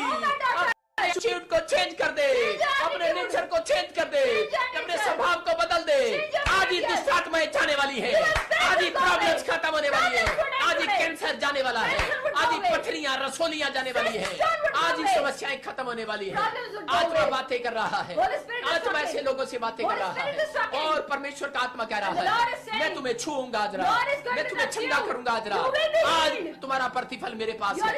Attitude को change कर दे, अपने नेचर को चेंज कर दे, अपने स्वभाव को बदल दे। आज ही दुष्ट आत्माएं जाने वाली है, आज ही प्रॉब्लम्स खत्म होने वाली है, आज ही कैंसर जाने वाला है, आज ही पथरियां रसोलियां जाने वाली है, आज ही समस्याएं खत्म होने वाली है। आत्मा बातें कर रहा है, आत्मा ऐसे लोगों से बातें कर रहा है और परमेश्वर का आत्मा कह रहा है मैं तुम्हें छूऊंगा आज रात, मैं तुम्हें चंगा करूंगा आज रात, आज तुम्हारा प्रतिफल मेरे पास है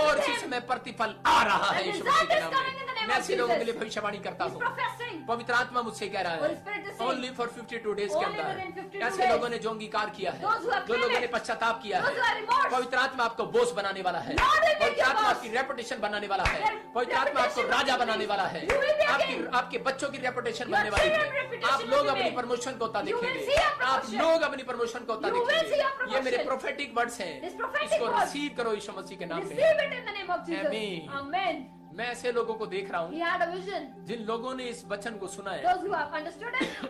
और इसी समय प्रतिफल आ रहा है यीशु मसीह के नाम में। मैं ऐसे लोगों के लिए भविष्यवाणी करता हूँ। पवित्र आत्मा मुझसे कह रहा है ओनली फॉर 52 डेज के अंदर ऐसे लोगों ने जो अंगीकार किया है, जो लोगों ने पश्चाताप किया है, पवित्र आत्मा आपको बोझ बनाने वाला है, पवित्र आत्मा आपकी रेपुटेशन बनाने वाला है, पवित्र आत्मा आपको राजा बनाने वाला है, आपके बच्चों की रेपुटेशन बनने वाली है। आप लोग अपनी प्रमोशन को होता देखेंगे, आप लोग अपनी प्रमोशन को होता देखेंगे। ये मेरे प्रोफेटिक वर्ड्स हैं, इसको रिसीव करो यीशु मसीह के नाम में। आमीन। मैं ऐसे लोगों को देख रहा हूँ जिन लोगों ने इस वचन को सुना है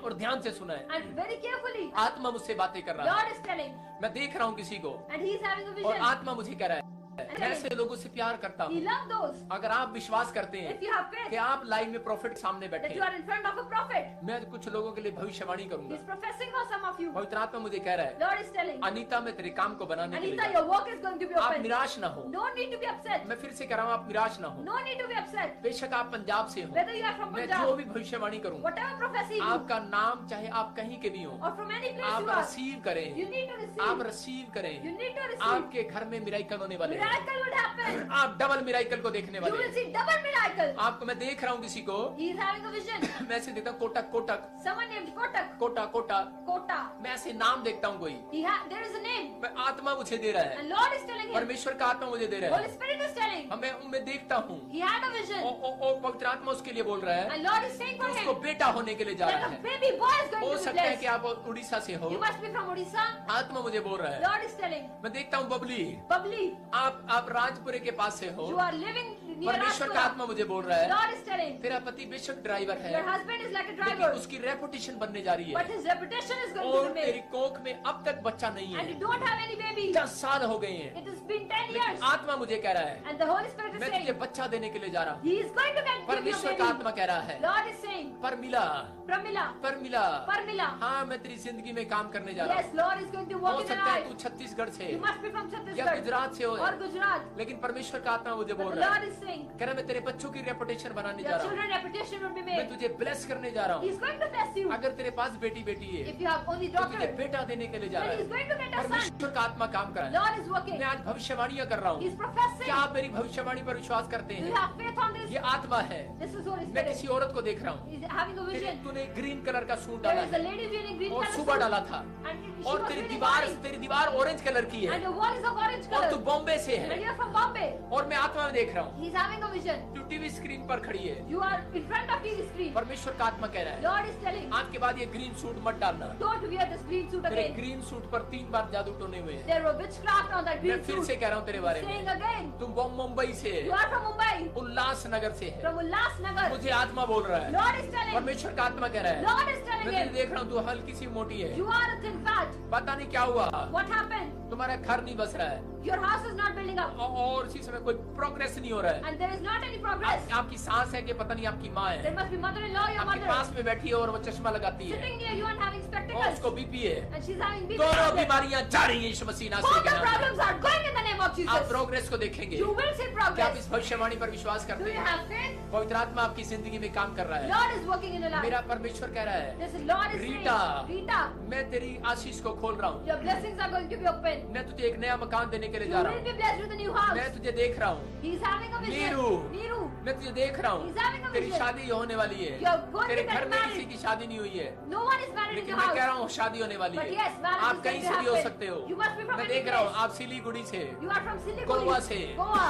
और ध्यान से सुना है। आत्मा मुझसे बातें कर रहा है, मैं देख रहा हूँ किसी को और आत्मा मुझे कह रहा है मैं ऐसे लोगों से प्यार करता हूँ। अगर आप विश्वास करते हैं कि आप लाइव में प्रॉफिट सामने बैठे हैं, मैं कुछ लोगों के लिए भविष्यवाणी करूंगा। पवित्र आत्मा मुझे कह रहा है अनीता मैं तेरे काम को बनाने के लिए आप निराश ना हो। मैं फिर से कह रहा हूँ आप निराश ना हो। बेशक आप पंजाब से हो, मैं जो भी भविष्यवाणी करूंगा आपका नाम चाहे आप कहीं के भी हो आप रिसीव करें, आप रिसीव करें। आपके घर में मिराकल होने वाले, आप डबल मिराकल को देखने वाले। आपको मैं देख रहा हूँ किसी को, मैं ऐसे देखता हूँ कोटक कोटक, कोटा कोटा कोटा, मैं ऐसे नाम देखता हूँ कोई, मैं आत्मा मुझे दे रहा है, परमेश्वर का आत्मा मुझे दे रहा है। मैं देखता हूँ और पवित्र आत्मा उसके लिए बोल रहा है उसको बेटा होने के लिए जा रहा है। हो सकता है कि आप उड़ीसा से हो, आत्मा मुझे बोल रहा है। मैं देखता हूँ बबली, आप राजपुरे के पास से हो, परमेश्वर का आत्मा मुझे बोल रहा है तेरा पति बेशक ड्राइवर है लेकिन उसकी रेपुटेशन बनने जा रही है और तेरी कोख में अब तक बच्चा नहीं है, 10 साल हो गए हैं। आत्मा मुझे कह रहा है मैं तुझे बच्चा देने के लिए जा रहा हूँ। परमेश्वर का आत्मा कह रहा है परमिला हाँ मैं तेरी जिंदगी में काम करने जा रहा हूँ। हो सकता है तू छत्तीसगढ़ से या गुजरात से हो, लेकिन परमेश्वर का आत्मा मुझे बोल रहा है कह रहा मैं तेरे बच्चों की रेपुटेशन बनाने जा रहा हूँ, मैं तुझे ब्लेस करने जा रहा हूँ। अगर तेरे पास बेटी है तो तुझे बेटा देने के लिए जा रहा है। परमेश्वर का आत्मा काम कर रहा है। मैं आज भविष्यवाणियाँ कर रहा हूँ, क्या आप मेरी भविष्यवाणी पर विश्वास करते हैं? ये आत्मा है। मैं किसी औरत को देख रहा हूँ, तूने ग्रीन कलर का सूट डाला है और सुबह डाला था और तेरी दीवार ऑरेंज कलर की है और तू बॉम्बे से है और मैं आत्मा में देख रहा हूँ तू टीवी स्क्रीन पर खड़ी है। परमेश्वर का आत्मा कह रहा है आज के बाद ये ग्रीन सूट मत डालना। तेरे ग्रीन सूट पर 3 बार जादू टोने हुए हैं। मैं फिर से कह रहा हूँ तेरे बारे में, तुम मुंबई से उल्लासनगर से है। मुझे आत्मा बोल रहा है, परमेश्वर का आत्मा कह रहा है मैं देख रहा हूँ तू हल्की सी मोटी है, पता नहीं क्या हुआ, तुम्हारा घर नहीं बस रहा है और इसी समय कोई प्रोग्रेस नहीं हो रहा है। And there is not any progress. आपकी सास है कि पता नहीं आपकी माँ है, There must be mother-in-law, your आपके mother. पास में बैठी है और वो चश्मा लगाती है Sitting near you and having और spectacles. उसको बीपी है। And she's having BP. दोनों बीमारियां जा रही हैं यीशु मसीह नासरी Both के the नाम problems से। are going in the name of आप Jesus. प्रोग्रेस को देखेंगे। You will see क्या आप progress. इस भविष्यवाणी पर विश्वास Do करते you हैं? have faith? पवित्र आत्मा आपकी जिंदगी में काम कर रहा है। Lord is working in your life. मेरा परमेश्वर कह रहा है This is Lord is saying, Rita, Rita, मैं तेरी आशीष को खोल रहा हूँ। your blessings are going to be open. मैं तुझे एक नया मकान देने के लिए You जा रहा will हूँ। be blessed with a new house. मैं तुझे देख रहा हूँ। He's having a vision. Neeru, Niru, मैं तुझे देख रहा He's having a हूँ। तेरी vision. शादी होने वाली है। You're going to तेरे get घर में married. किसी की शादी नहीं हुई है, No one is married in लेकिन your मैं कह house. रहा हूँ शादी होने वाली But है। yes, marriage आप is कहीं going से to भी हो happen. सकते हो। You must be from मैं any देख रहा हूँ place. आप सिलीगुड़ी से, You are from Siliguri, Goa से, Goa,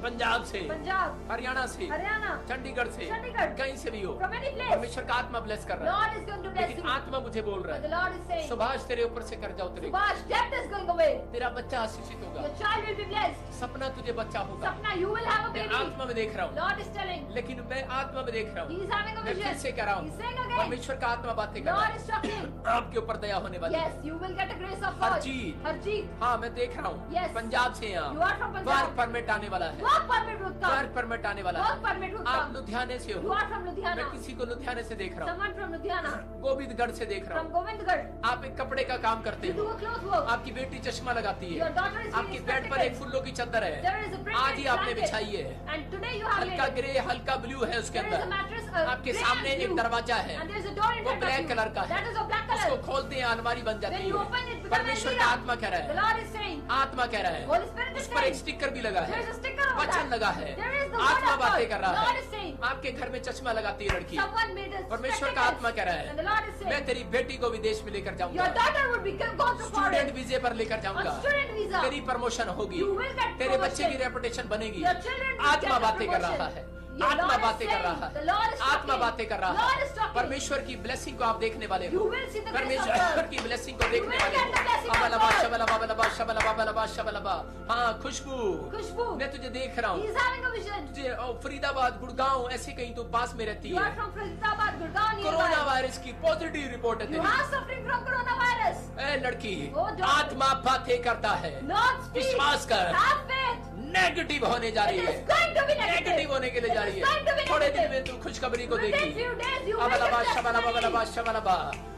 पंजाब से, Punjab, हरियाणा से, Haryana, चंडीगढ़ से, चंडीगढ़, कहीं से भी हो, from any place. परमेश्वर का आत्मा ब्लेस कर रहा Lord is going to है। bless लेकिन you. आत्मा मुझे बोल रहा But the है Lord is saying, सुभाष तेरे ऊपर से कर्जा उतरेगा, Subhash, debt is going away. तेरा बच्चा आशीषित होगा, Your child will be blessed. सपना तुझे बच्चा होगा। Sapna, you will have a मैं baby. आत्मा में देख रहा हूँ, Lord is telling. लेकिन मैं आत्मा में देख रहा He हूँ। is having a मैं फिर vision. से कह रहा He's हूँ, saying again. परमेश्वर का आत्मा बातें कर रहा Lord is talking. है, आपके ऊपर दया होने वाली Yes, है। you will get a grace of her God. Jeet. Harjeet. हाँ, मैं देख रहा हूँ, Yes. पंजाब से You यहाँ are from Punjab. Work permit आने वाला है, Work permit would come. Work permit आने वाला Work है। permit would आप come. लुधियाने से You हो, are from मैं Ludhiana. किसी को लुधियाने से देख रहा हूँ, Someone from Ludhiana. गोविंदगढ़ से देख रहा From हूँ। Govindgarh. आप एक कपड़े का काम करते You do हो, a cloth work. आपकी बेटी चश्मा लगाती है, Your daughter is आपके wearing बेड पर एक spectacles. फूलों की चादर है, There is a printed आज ही आपने blanket. बिछाई है, And today you have laid हल्का it. ग्रे हल्का ब्लू है उसके There is a अंदर, mattress, आपके grey सामने and एक blue. दरवाजा है, And there is a door in वो front of black you. Colour का है, That is a black उसको color. खोलते हैं अलमारी बन जाती When you है। open it, becomes परमेश्वर a का mirror. आत्मा कह रहा The है, Lord is saying. आत्मा कह रहा है, Holy Spirit is उस पर एक saying. स्टिकर भी लगा There है, is a sticker over वचन that. लगा है, There is the word आत्मा of बातें God. कर रहा Lord है, is saying. आपके घर में चश्मा लगाती है लड़की, Someone made a परमेश्वर का आत्मा कह रहा And the है, Lord is मैं saying. तेरी बेटी को विदेश में लेकर Your जाऊंगा, daughter would be gone to student foreign. वीजे पर लेकर जाऊंगा, On student visa. तेरी प्रमोशन होगी, You will get तेरे बच्चे की promotion. रेपुटेशन बनेगी। Your children will आत्मा get a बातें कर promotion. रहा है, Your आत्मा Lord is बातें कर saying. रहा The है, Lord is आत्मा talking. बातें कर रहा Lord is है। talking. परमेश्वर की ब्लेसिंग को आप देखने वाले You हो, will see the grace of परमेश्वर God. की ब्लेसिंग को देखने will वाले get the blessing हो। of अबलबा God. शबलबा बलबा शबलबा बलबा शबलबा। हाँ, खुशबू, Khushbu. मैं तुझे देख रहा He हूँ, is having a vision. तुझे फरीदाबाद गुड़गांव ऐसे कहीं तो पास में रहती You है, are from Faridabad, Gurgaon corona nearby. Virus की पॉजिटिव रिपोर्ट है You तेरी। are suffering from coronavirus. ए लड़की, ओ daughter. आत्मा बातें करता है, Lord speak. विश्वास कर, Have faith. नेगेटिव होने जा रही It है, is going to be negative. Negative होने के लिए जा रही It is going to है। be थोड़े दिन negative. में तू खुशखबरी को Within देखी। few days you will अबलबा get शबलबा बलबा testimony. शबलबा।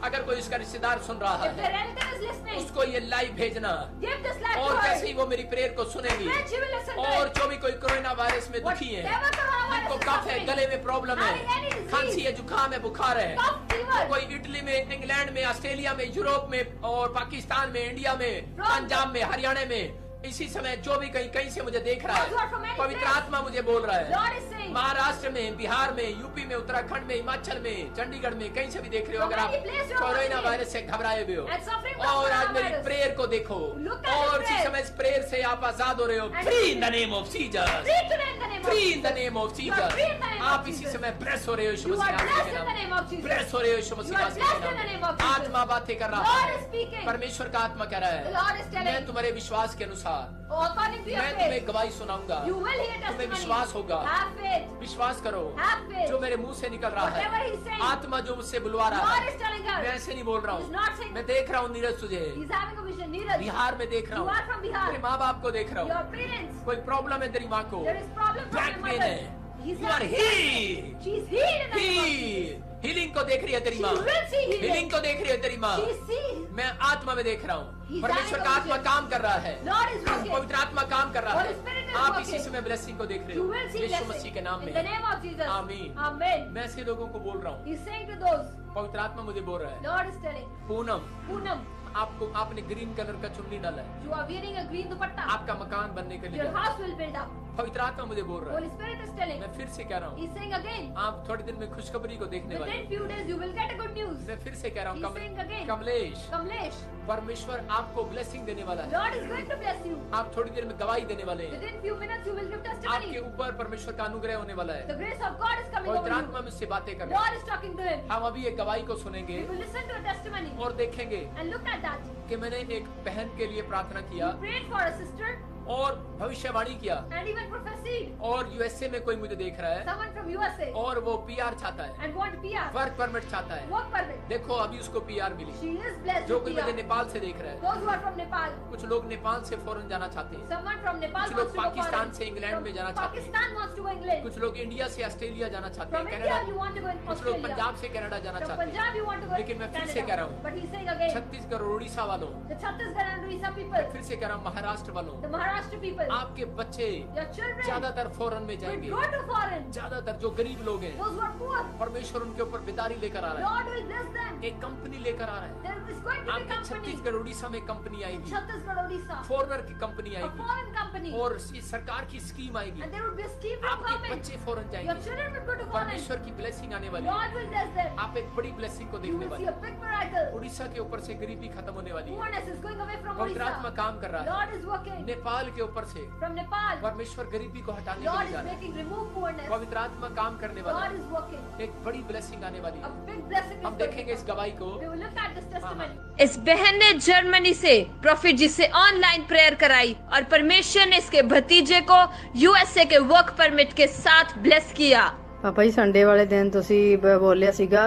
अगर कोई इसका रिश्तेदार सुन रहा If the है, relative is listening, उसको ये लाइव भेजना, give this life और to जैसे her. ही वो मेरी प्रेयर को सुनेगी, Then she will listen to और it. जो भी कोई कोरोना वायरस में दुखी है, Whatever coronavirus जिनको is कफ है, suffering, गले में प्रॉब्लम है, having any disease, खांसी है, जुकाम है, बुखार है, cough, fever, कोई इटली में, इंग्लैंड में, ऑस्ट्रेलिया में, यूरोप में और पाकिस्तान में, इंडिया में, पंजाब में, हरियाणा में, इसी समय जो भी कहीं कहीं से मुझे देख रहा Those who are from है, any पवित्र place. आत्मा मुझे बोल रहा है, Lord is saying. महाराष्ट्र में, बिहार में, यूपी में, उत्तराखंड में, हिमाचल में, चंडीगढ़ में, कहीं से भी देख रहे हो, From अगर आप any place you are corona watching. Virus से घबराए हुए हो, And suffering from और आज मेरी coronavirus. प्रेयर को देखो, Look at और the इसी prayer. समय इस प्रेयर से आप आजाद हो रहे हो, And free you- in the name of Jesus, Free today in the name of free in the Jesus. Name of You are free in the Jesus. name of आप इसी Jesus. समय ब्लेस हो रहे हो यीशु You मसीह are blessed के in the name नाम of Jesus. Bless हो रहे हो यीशु You Masih are blessed in the name of Jesus. आत्मा बातें कर रहा Lord है, is speaking. परमेश्वर का आत्मा कह रहा The है, Lord is telling. मैं तुम्हारे विश्वास के अनुसार Oh, according to your मैं तुम्हें faith, गवाही सुनाऊंगा, you will hear तुम्हें testimony. विश्वास होगा, Have faith. विश्वास करो, Have faith. जो मेरे मुंह से निकल रहा Whatever है, he is saying. आत्मा जो मुझसे बुलवा रहा Lord है, is telling her. मैं ऐसे नहीं बोल रहा He's not saying हूँ, मैं देख रहा हूँ नीरज तुझे, He's having a vision. Neeraj, Bihar में देख रहा you are from हूँ, Bihar. तेरे माँ बाप को देख रहा Your हूँ, parents, कोई प्रॉब्लम है तेरी माँ को, there is problem from back your pain mother. है, He's you are not. Healed, She's healed in the name of Jesus. Healing को देख रही है तेरी She माँ, will see healing. हीलिंग को देख रही है तेरी माँ, She sees. मैं आत्मा में देख रहा हूँ, He's परमेश्वर having का a आत्मा vision. काम कर रहा है, Lord is working. पवित्र आत्मा काम कर रहा Holy Spirit है, is आप working. इसी समय ब्लेसिंग को देख रहे You हो, will see यीशु blessing. मसीह के नाम In the में। name of Jesus. आमीन। Amen. मैं ऐसे लोगों को बोल रहा हूँ, He's saying to those, पवित्र आत्मा मुझे बोल रहा है, Lord is telling, Poonam, Poonam, आपको आपने ग्रीन कलर का चुन्नी डाला है, you are wearing a green dupatta. आपका मकान बनने के लिए Your house will build up. पवित्र आत्मा मुझे बोल रहा Holy है, Spirit is telling. मैं फिर से कह रहा हूँ, He's saying again. आप थोड़े दिन में खुशखबरी को देखने वाले Within हैं। few days you will get a good news. मैं फिर से कह रहा हूँ, He's saying again. Kamlesh, Kamlesh, परमेश्वर आपको ब्लेसिंग देने वाला है, Lord is going to bless you. आप थोड़ी देर में गवाही देने वाले हैं, Within few minutes you will give आपके testimony. ऊपर परमेश्वर का अनुग्रह होने वाला है, The grace of God is coming over पवित्र आत्मा you. मुझसे बातें कर रहे हैं, Lord is talking to him. हम अभी एक गवाही को सुनेंगे You will listen to a testimony और देखेंगे and look at that. कि मैंने एक बहन के लिए प्रार्थना You किया prayed for a sister और भविष्यवाणी किया, and even prophesied. और यूएसए में कोई मुझे देख रहा है Someone from USA और वो पीआर चाहता है, and want PR. Work permit चाहता है, Work permit. देखो अभी उसको पीआर मिली, She is blessed जो with कोई मुझे PR. नेपाल से देख रहा है, Those who are from Nepal. कुछ लोग नेपाल से फौरन जाना चाहते हैं, Someone from Nepal कुछ लोग wants to go Pakistan foreign. से इंग्लैंड From में जाना चाहते हैं, Pakistan wants to go England. कुछ लोग इंडिया से ऑस्ट्रेलिया जाना चाहते From हैं, India Canada, you want to go in कुछ लोग Australia. पंजाब से कनाडा जाना From चाहते हैं, Punjab you want to go लेकिन मैं in फिर से कह रहा Canada. हूँ, But he's saying again, Chhattisgarh और उड़ीसा वालों, the Chhattisgarh and Orissa people, फिर से कह रहा हूँ महाराष्ट्र वालों, the Maharashtra people, आपके बच्चे your children ज्यादातर फौरन में will जाएंगे, go to foreign. ज्यादातर जो गरीब लोग हैं, Those who are poor, परमेश्वर उनके ऊपर बेदारी लेकर आ रहा Lord will bless them. है, एक कंपनी लेकर आ रहा है, There is going to be आपके company. छत्तीसगढ़ उड़ीसा में कंपनी आएगी, Chhattisgarh, Orissa, फॉरनर की कंपनी a आएगी, foreign company. और इस सरकार की स्कीम आएगी, And there would be a scheme from आपके government. बच्चे फौरन Your जाएंगे, children will go to foreign. परमेश्वर की ब्लेसिंग आने वाली है, Lord will bless them. आप एक बड़ी ब्लेसिंग को You देखने will वाले see a हैं, big miracle. उड़ीसा के ऊपर से गरीबी खत्म होने वाली है, Poorness is going away from पवित्र आत्मा Orissa. काम कर रहा है, Lord is working. Nepal Nepal के ऊपर से From Nepal, परमेश्वर गरीबी को हटाने के Lord लिए is जा रहा है। making remove poorness. पवित्र आत्मा काम करने वाला God है। is working. एक बड़ी ब्लेसिंग आने वाली A है। big blessing is हम going देखेंगे to इस come. गवाही को। We will look at this testimony. इस बहन ने जर्मनी से प्रॉफिट जी से ऑनलाइन प्रेयर कराई और परमेश्वर ने इसके भतीजे को यूएसए के वर्क परमिट के साथ ब्लेस किया। ਪਾਪਾ ਜੀ ਸੰਡੇ ਵਾਲੇ ਦਿਨ ਤੁਸੀਂ ਬੋਲਿਆ ਸੀਗਾ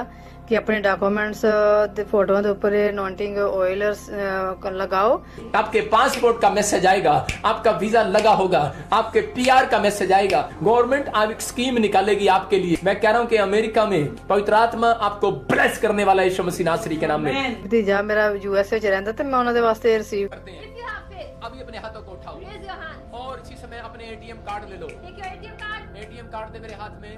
ਕਿ ਆਪਣੇ ਡਾਕੂਮੈਂਟਸ ਤੇ ਫੋਟੋਆਂ ਦੇ ਉੱਪਰ ਅਨੋਇੰਟਿੰਗ ਆਇਲ ਲਗਾਓ। आपके पासपोर्ट का मैसेज आएगा, आपका वीजा लगा होगा, आपके पीआर का मैसेज आएगा। गवर्नमेंट आप एक स्कीम निकालेगी आपके लिए। मैं कह रहा हूँ कि अमेरिका में पवित्र आत्मा आपको ब्लेस करने वाला है यीशु मसीह नासरी के नाम में। ਭਤੀਜਾ ਮੇਰਾ ਯੂਐਸਏ ਚ ਰਹਿੰਦਾ ਤੇ ਮੈਂ ਉਹਨਾਂ ਦੇ ਵਾਸਤੇ ਰਿਸੀव करते हैं। If you have faith, अभी अपने हाथों को उठाओ raise your hands. और इसी समय अपने एटीएम कार्ड ले लो। Take your ATM card. ATM card दे मेरे हाथ में,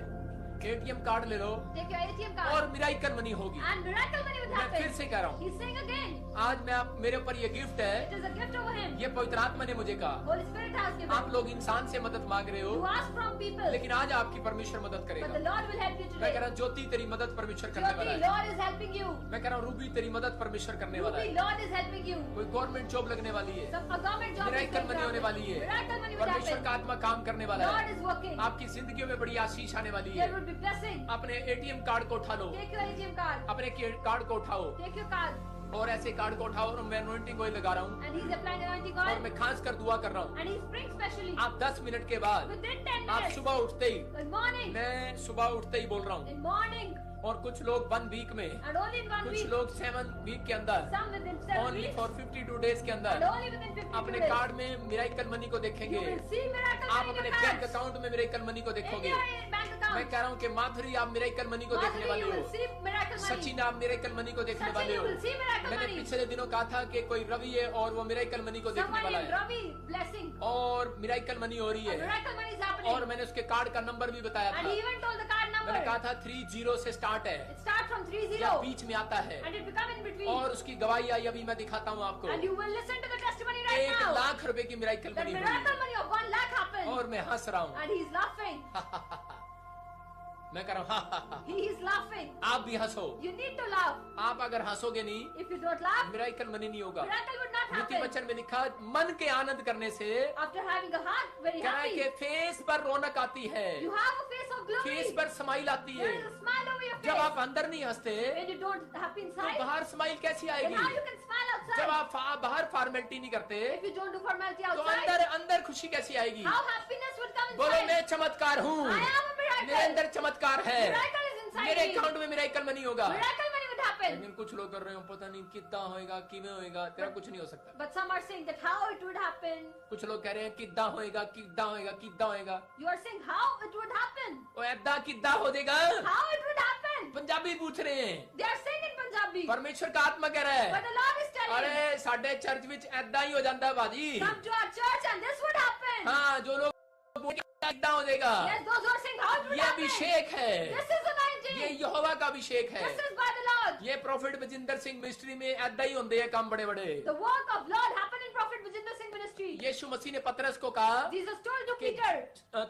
एटीएम कार्ड ले लो Take your ATM card. और मिराइकल मनी होगी। And miracle money will मैं फिर happen. से कह रहा हूँ, He's saying again. आज मैं आप मेरे ऊपर ये गिफ्ट है, It is a gift over him. ये पवित्र आत्मा ने मुझे कहा। Holy Spirit has given. आप लोग इंसान से मदद मांग रहे You हो, ask from people, लेकिन आज आपकी परमेश्वर मदद but करेगा। the Lord will help you मैं कह today. रहा हूँ ज्योति तेरी मदद परमेश्वर करने वाला Jyoti, है। Lord is helping you. मैं कह रहा हूँ रूबी तेरी मदद परमेश्वर करने वाला Ruby, है। Lord is helping you. कोई गवर्नमेंट जॉब लगने वाली है, Some a government job is miracle going to money होने happen. वाली है, Miracle money will परमेश्वर happen. का आत्मा काम करने वाला Lord है। is working. आपकी जिंदगियों में बड़ी आशीष आने वाली है। There will be blessing. अपने एटीएम कार्ड को उठा लो, Take your ATM card. अपने कार्ड को उठाओ Take your card. और ऐसे कार्ड को उठाओ और मैं अनॉइंटिंग ऑयल लगा रहा हूँ And he's applying anointing और oil. मैं खास कर दुआ कर रहा हूँ। And he's praying specially. आप 10 मिनट के बाद, Within 10 आप minutes. सुबह उठते ही, In morning. मैं सुबह उठते ही बोल रहा हूँ, In morning. और कुछ लोग 1 वीक में, And only in 1 कुछ week. लोग 7 वीक के अंदर, Some within 7 only weeks. For 52 days के And अंदर only within 52 अपने days. कार्ड में मिराइकल मनी को You देखेंगे। will see miracle आप money in अपने your बैंक cards. अकाउंट में मिराइकल मनी को In देखोगे। your bank मैं account. कह रहा हूँ कि माधुरी आप मिराइकल मनी को देखने Madhuri, वाले you will हो, see miracle money. सचिन आप मिराइकल मनी को देखने Sachin, वाले you हो। will see miracle मैंने money. पिछले दिनों कहा था कि कोई रवि है और वो मिराइकल मनी को देखने Someone वाला named है Ravi, blessing. और मिराइकल मनी हो रही A है। miracle money is और happening. मैंने उसके कार्ड का नंबर भी बताया And था। he even told the card मैंने कहा number. था 30 से स्टार्ट है It starts from 30. या बीच में आता है, And it become in between. और उसकी गवाही आई अभी मैं दिखाता हूँ आपको। And you will listen to the testimony right 1 now. Lakh रुपए की मिराइकल The मनी miracle हुई money of 1 lakh happened. और मैं हंस रहा हूँ। And he's laughing. मैं कह रहा हूँ He is laughing. आप भी हंसो। You need to laugh. आप अगर हंसोगे नहीं, If you don't laugh, miracle money नहीं होगा। miracle would not नीति happen. वचन में लिखा, मन के आनंद करने से After having a heart very क्या है happy, कि फेस पर रौनक आती है, you have a face of glory. Face पर स्माइल आती There है। is a smile over your जब आप face. अंदर नहीं हंसते When you don't happy तो inside, बाहर स्माइल कैसी then आएगी? how you can smile जब outside? आप बाहर फॉर्मेलिटी नहीं करते If you don't do formality तो outside, अंदर खुशी कैसी आएगी? how happiness would come बोलो inside? मैं चमत्कार हूँ, I am a मेरे miracle. अंदर चमत्कार है, Miracle is inside मेरे me. अकाउंट में मिराइकल मनी होगा। Miracle money would happen. लेकिन कुछ लोग कर रहे हो पता नहीं कितना होएगा, किਵੇਂ होएगा, तेरा कुछ नहीं हो सकता। But some are saying that how it would happen. कुछ लोग कह रहे हैं किद्दां होएगा, किद्दां होएगा, किद्दां होएगा। You are saying how it would happen. ओ ऐदा किद्दां हो जाएगा? How it would happen. Punjabi पूछ रहे हैं। They are saying in Punjabi. परमेश्वर का आत्मा कह रहा But है, the Lord is telling, अरे साडे चर्च विच ऐदा ही हो जाता है बाजी। come to our church and this would happen. हाँ, जो लोग किद्दां हो जाएगा, Yes, those who are saying how it would ये happen. अभिषेक है, This is anointing. ये यहोवा का अभिषेक है। This is by the Lord. ये प्रॉफिट बजिंदर सिंह मिनिस्ट्री में ऐदा ही होंगे हैं काम बड़े बड़े। The work of Lord happened in Prophet Vijender Singh ministry. यीशु मसीह ने पतरस को कहा Jesus told to कि Peter,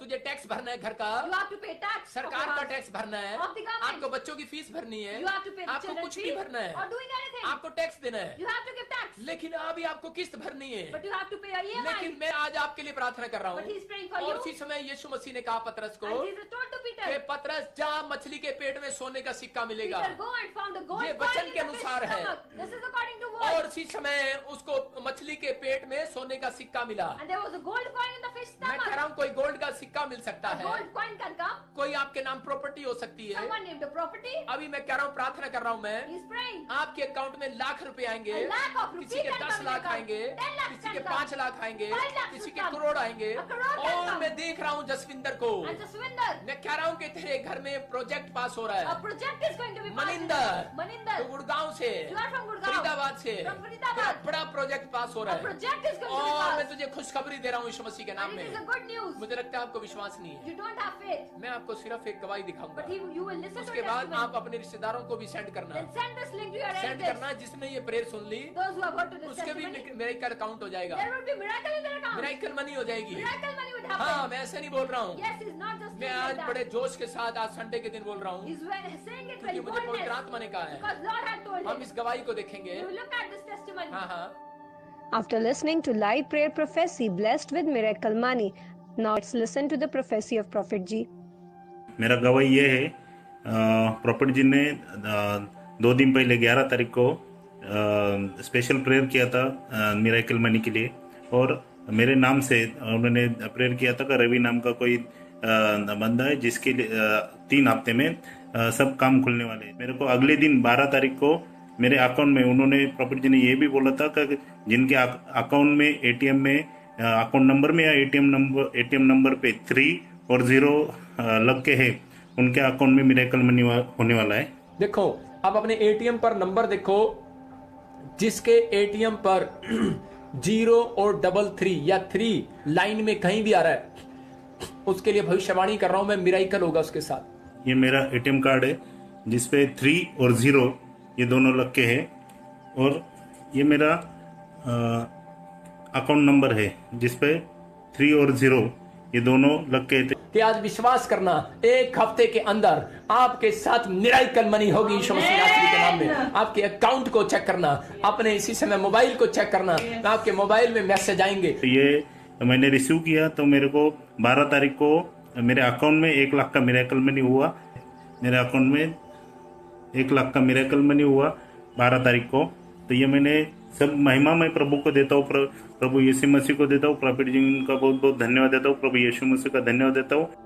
तुझे टैक्स भरना है घर का, you have to pay tax. of सरकार your का house. टैक्स भरना है, Of the government. आपको बच्चों की फीस भरनी है, You have to pay the आपको children's कुछ fee नहीं भरना or है, doing anything. आपको टैक्स देना है, You have to give tax. लेकिन अभी आपको किस्त भरनी है। But you have to pay a लेकिन EMI. मैं आज आपके लिए प्रार्थना कर रहा But he's हूँ। praying for और you. उसी समय यीशु मसीह ने कहा पतरस को And Jesus told to कि Peter, पतरस जा मछली के पेट में सोने का सिक्का मिलेगा। Peter, go and found a gold ये coin वचन in के the fish अनुसार है। stomach. This is according to और word. उसी समय उसको मछली के पेट में सोने का सिक्का मिला। And there was a gold coin in the fish मैं कह रहा stomach. हूँ कोई गोल्ड का सिक्का मिल सकता A है, gold coin can come. कोई आपके नाम प्रॉपर्टी हो सकती है। Someone named a property. अभी मैं कह रहा हूँ प्रार्थना कर रहा हूँ मैं, He's praying. आपके अकाउंट में लाख रुपए आएंगे, A lakh of rupees किसी के can 10 come लाख in आएंगे, 10 lakhs किसी के can come. 5 लाख आएंगे, 5 lakhs किसी will के come. करोड़ आएंगे। A crore can और come. मैं देख रहा हूँ जसविंदर को, And Jaswinder, मैं कह रहा हूँ कि तेरे घर में प्रोजेक्ट पास हो रहा a है। project is going to be passed. Maninder, Maninder, तो गुड़गांव से, you are from Gurgaon. Faridabad से, From Faridabad. तेरा बड़ा प्रोजेक्ट पास हो A रहा है। project is going to be और मैं passed. तुझे खुशखबरी दे रहा हूँ यीशु मसीह के नाम And it is a में। good news. मुझे लगता है आपको विश्वास नहीं है, You don't have faith. मैं आपको सिर्फ एक गवाही दिखाऊंगा। But you will listen to उसके the बाद testimony. आप अपने रिश्तेदारों को भी सेंड करना, Then send this link to your send relatives. करना जिसने ये प्रेयर सुन ली, Those who have heard to this उसके भी testimony. मिराकल अकाउंट हो जाएगा, There will be miracle in their account. Miracle money हो जाएगी। Miracle money would हाँ, happen. मैं ऐसे नहीं बोल रहा हूँ, Yes, he's not just मैं saying आज like बड़े that. जोश के साथ आज संडे के दिन बोल रहा हूँ, He's saying it क्योंकि very मुझे पवित्र boldness. आत्मा ने कहा है। Because Lord had told हम him. इस गवाही को देखेंगे। You will look at this testimony. हाँ हाँ, After listening to live prayer prophecy blessed with miracle money, now let's listen to the prophecy of Prophet Ji. मेरा गवाही ये है, प्रॉफिट जी ने 2 दिन पहले 11 तारीख को स्पेशल प्रेयर किया था मिरेकल मनी के लिए, और मेरे नाम से उन्होंने प्रेयर किया था कि रवि नाम का कोई बंदा है जिसके लिए 3 हफ्ते में सब काम खुलने वाले हैं। मेरे को अगले दिन 12 तारीख को मेरे अकाउंट में उन्होंने प्रॉफिट जी ने ये भी बोला था कि जिनके अकाउंट में एटीएम में अकाउंट नंबर में या एटीएम नंबर पे 3 और 0 लग के है, उनके अकाउंट में मिरेकल मनी होने वाला है। देखो, आप अपने एटीएम पर नंबर देखो, जिसके एटीएम पर 0 और 3 या 3 लाइन में कहीं भी आ रहा है, उसके लिए भविष्यवाणी कर रहा हूं मैं, मिरेकल होगा उसके साथ। ये मेरा एटीएम कार्ड है जिसपे 3 और 0 ये दोनों लग के है, और ये मेरा अकाउंट नंबर है जिसपे 3 और 0 ये दोनों लग के थे। कि आज विश्वास करना, 1 हफ्ते के अंदर आपके साथ मिरेकल मनी होगी यीशु मसीह नासरी के नाम में। आपके अकाउंट को चेक करना, अपने इसी समय मोबाइल को चेक करना, आपके मोबाइल में मैसेज आएंगे। तो ये मैंने रिसीव किया तो मेरे को 12 तारीख को मेरे अकाउंट में 1 लाख का मिरेकल मनी हुआ। मेरे अकाउंट में 1 लाख का मिरेकल मनी हुआ 12 तारीख को। तो ये मैंने सब महिमा मैं प्रभु को देता हूँ, प्रभु यीशु मसीह को देता हूँ, प्रॉफिट जी का बहुत बहुत धन्यवाद देता हूँ, प्रभु यीशु मसीह का धन्यवाद देता हूँ।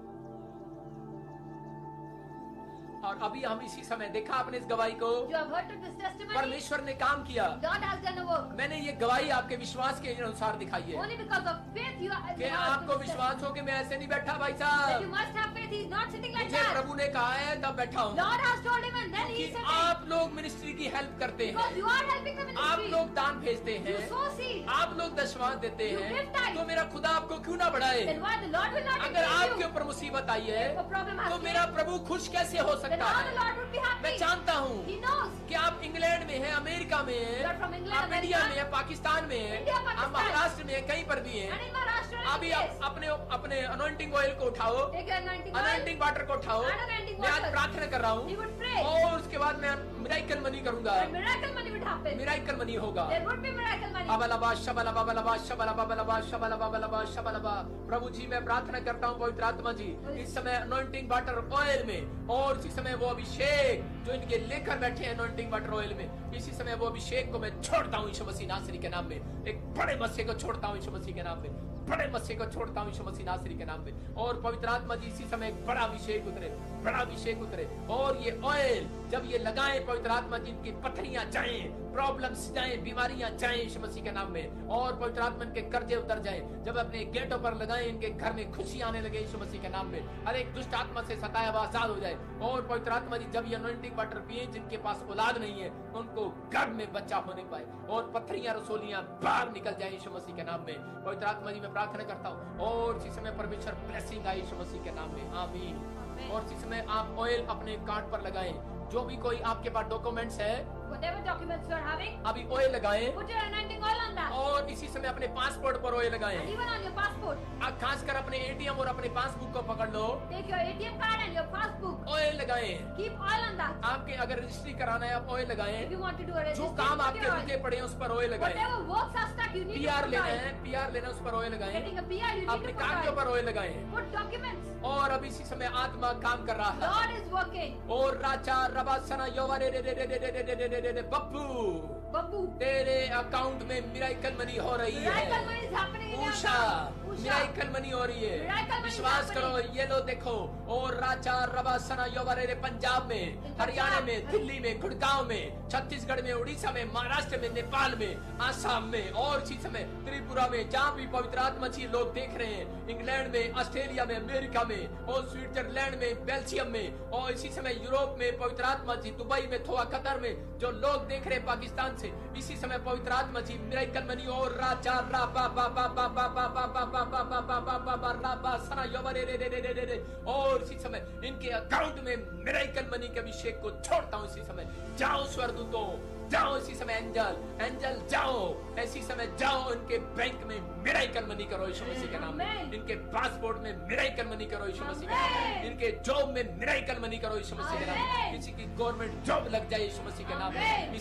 और अभी हम इसी समय देखा आपने इस गवाही को, You have heard of this testimony. परमेश्वर ने काम किया। God has done a work. मैंने ये गवाही आपके विश्वास के अनुसार दिखाई है Only because of faith you are. कि आपको विश्वास हो कि मैं ऐसे नहीं बैठा भाई That साहब, you must have faith. He is not sitting like मुझे that. प्रभु ने कहा है तब बैठा हूँ। Lord has told him and then he कि is sitting. आप लोग मिनिस्ट्री की हेल्प करते Because हैं, you are helping the आप ministry. लोग दान भेजते You हैं, sow seed. आप लोग दशवांश देते You हैं, give tithe. तो मेरा खुदा आपको क्यों ना बढ़ाए? Then why the Lord will not अगर increase आपके you? ऊपर मुसीबत आई है If a problem has तो came, मेरा प्रभु खुश कैसे हो then सकता how the है? Lord would be happy? मैं जानता हूँ He knows. कि आप इंग्लैंड में हैं, अमेरिका में हैं, You are from England, आप इंडिया America, में हैं, पाकिस्तान में हैं, India, आप Pakistan, महाराष्ट्र में हैं, कहीं पर भी हैं। and in Maharashtra and अभी in आप place. अपने अपने अनॉइंटिंग ऑयल को उठाओ, Take your anointing oil. Anointing water को उठाओ। And anointing मैं आज water. प्रार्थना कर रहा He हूँ would pray. और उसके बाद मैं मिरेकल मनी करूंगा। And miracle money would happen. Miracle money होगा। There would be miracle money. अबलबा शबलबा बलबा शबलबा बलबा शबलबा बलबा शबलबा। प्रभु जी मैं प्रार्थना करता हूँ पवित्र आत्मा जी, इस समय अनॉइंटिंग वाटर ऑयल में, और इसी समय वो अभिषेक जो इनके लेकर बैठे हैं अनॉइंटिंग वाटर ऑयल में, इसी समय वो अभिषेक को मैं छोड़ता हूँ यीशु मसीह नासरी के नाम में। एक बड़े मसीह को छोड़ता हूँ यीशु मसीह के नाम में, बड़े मसीह को छोड़ता हूँ यीशु मसीह नासरी के नाम में। और पवित्र आत्मा जी इसी समय एक बड़ा अभिषेक उतरे, बड़ा अभिषेक उतरे, और ये ऑयल जब ये लगाएं पवित्र आत्मा जी, इनकी पथरियां जाएं, प्रॉब्लम्स जाएं, बीमारियां जाएं यीशु मसीह के नाम में, और पवित्र आत्मा इनके कर्जे उतर जाएं। जब अपने गेटों पर लगाएं, इनके घर में खुशी आने लगे यीशु मसीह के नाम में, हर एक दुष्ट आत्मा से सताया हुआ आजाद हो जाए। और पवित्र आत्मा जी जब ये अनॉइंटिंग वाटर पिए, जिनके पास औलाद नहीं है उनको गर्भ में बच्चा होने पाए, और पत्थरियां रसोलियां बाहर निकल जाए यीशु मसीह के नाम में। पवित्र आत्मा जी मैं प्रार्थना करता हूँ, और इसी समय परमेश्वर ब्लेसिंग आए यीशु मसीह के नाम में, आमीन। और इसी समय आप ऑयल अपने कार्ड पर लगाएं, जो भी कोई आपके पास डॉक्यूमेंट्स है Whatever documents you are having, अभी ऑयल लगाएं, put your anointing oil on that. और इसी समय अपने पासपोर्ट पर ऑयल And लगाएं। even on your passport. आप खासकर अपने एटीएम और अपने पासबुक को पकड़ लो, Take your ATM card and your passbook. Oil लगाएं। Keep oil on that. आपके अगर रजिस्ट्री कराना है आप ऑयल If लगाएं। you want to do a जो registration, काम put आपके your रुके oil. पड़े हैं उस पर ऑयल लगाएं। Whatever works are stuck, you need to PR put लेना oil. है, पीआर लेना उस पर ऑयल लगाएं। Getting a PR, you need अपने to put कागजों oil. पर ऑयल लगाएं। Put documents. और अब इसी समय आत्मा काम कर रहा है, Lord is working. और राजा रबासना योवा रे रे रे रे रे रे रे रे रे रे बब्बू, Babu. तेरे अकाउंट में मिरेकल मनी हो रही है। Miracle money is happening in your Usha account. Usha. Miracle money हो रही है, Miracle money विश्वास is करो। happening. ये लो देखो, और राजा रबासना योवा रे रे पंजाब में, हरियाणा में, दिल्ली में, गुड़गांव में, छत्तीसगढ़ में, उड़ीसा में, महाराष्ट्र में, नेपाल में, आसाम में, और इसी समय त्रिपुरा में, जहाँ भी पवित्र आत्मा जी लोग देख रहे हैं, इंग्लैंड में, ऑस्ट्रेलिया में, अमेरिका में, और स्विट्जरलैंड में, बेल्जियम में, और इसी समय यूरोप में पवित्र आत्मा जी, दुबई में, थोड़ा कतर में जो लोग देख रहे हैं पाकिस्तान से, इसी समय पवित्र आत्मा जी मिरेकल मनी और राजा रा बा बा बा बा बा बा बा बा बा बा बा बा बा बा बा रा बा सना योवा रे रे रे रे रे रे, और इसी समय इनके अकाउंट में मिरेकल मनी के अभिषेक को छोड़ता हूँ इसी समय। जाओ स्वर्गदूतों, जाओ इसी समय एंजल, एंजल जाओ, इसी समय जाओ, इनके बैंक में मिरेकल मनी करो यीशु मसीह के नाम में, इनके पासपोर्ट में मिरेकल मनी करो यीशु मसीह के नाम में, इनके जॉब में मिरेकल मनी करो यीशु मसीह के नाम में, किसी की गवर्नमेंट जॉब लग जाए यीशु मसीह के नाम में,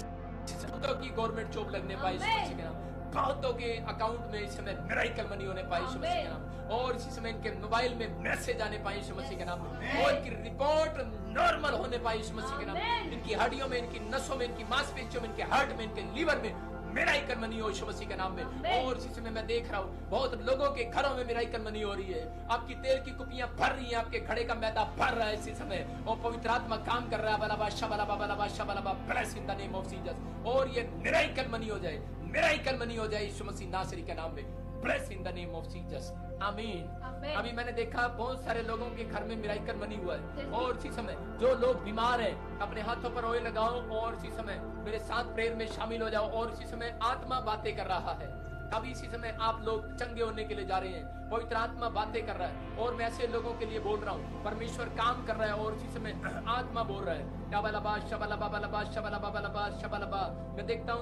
की गवर्नमेंट जॉब लगने पाए यीशु मसीह के नाम। बहुतों के अकाउंट में इस समय मिरेकल मनी होने पाए यीशु मसीह के नाम, और इसी समय इनके मोबाइल में मैसेज आने पाए यीशु मसीह के नाम में, और इनकी रिपोर्ट नॉर्मल होने पाए यीशु मसीह के नाम में, इनकी हड्डियों में, इनकी नसों में, इनकी मांसपेशियों में, इनके हार्ट में, इनके लीवर में मिरेकल मनी हो यीशु मसीह के नाम में। और इसी समय मैं देख रहा हूँ बहुत लोगों के घरों में मिरेकल मनी हो रही है। आपकी तेल की कुपियां भर रही हैं, आपके घड़े का मैदा भर रहा है इसी समय, और पवित्र आत्मा काम कर रहा है। बलाबा शबलाबा बलाबा शबलाबा, bless in the name of Jesus. और ये मिरेकल मनी हो जाए, मिरेकल मनी हो जाए यीशु मसीह नासरी के नाम में। Bless in the name of Jesus, आमीन। अभी मैंने देखा बहुत सारे लोगों के घर में मिरेकल मनी हुआ है। और इसी समय जो लोग बीमार हैं अपने हाथों पर ऑयल लगाओ, और इसी समय मेरे साथ प्रेयर में शामिल हो जाओ। और इसी समय आत्मा बातें कर रहा है, अभी इसी समय आप लोग चंगे होने के लिए जा रहे हैं, पवित्र आत्मा बातें कर रहा है। और मैं ऐसे लोगों के लिए बोल रहा हूँ, परमेश्वर काम कर रहा है, और इसी समय आत्मा बोल रहा है। मैं देखता हूँ